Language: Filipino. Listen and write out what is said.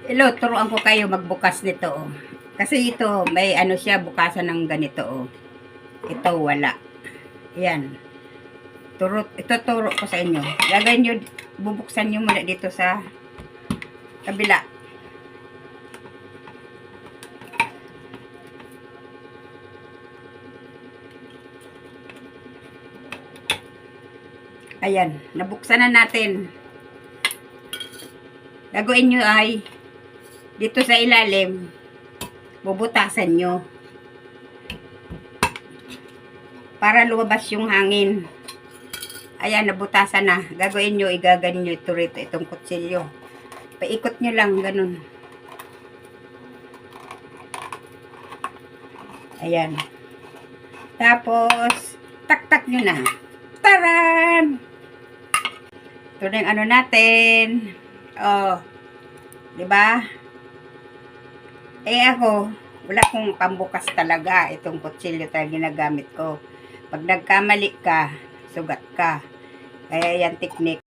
Hello, turuan ko kayo magbukas nito. Oh. Kasi ito, may ano siya, bukasan ng ganito. Oh. Ito, wala. Yan. Ituturo ko sa inyo. Lagay nyo, bubuksan nyo muna dito sa kabila. Ayan, nabuksan na natin. Gagawin nyo ay dito sa ilalim, bubutasan nyo para lumabas yung hangin. Ayan, nabutasan na. Gagawin nyo, igagan nyo ito rito, itong kutsilyo. Paikot nyo lang, ganun. Ayan. Tapos, tak-tak nyo na. Taran! Ito na yung ano natin. Oh, diba? Eh ako, wala akong pambukas talaga. Itong kutsilyo talaga ginagamit ko. Pag nagkamali ka, sugat ka. Kaya yan technique.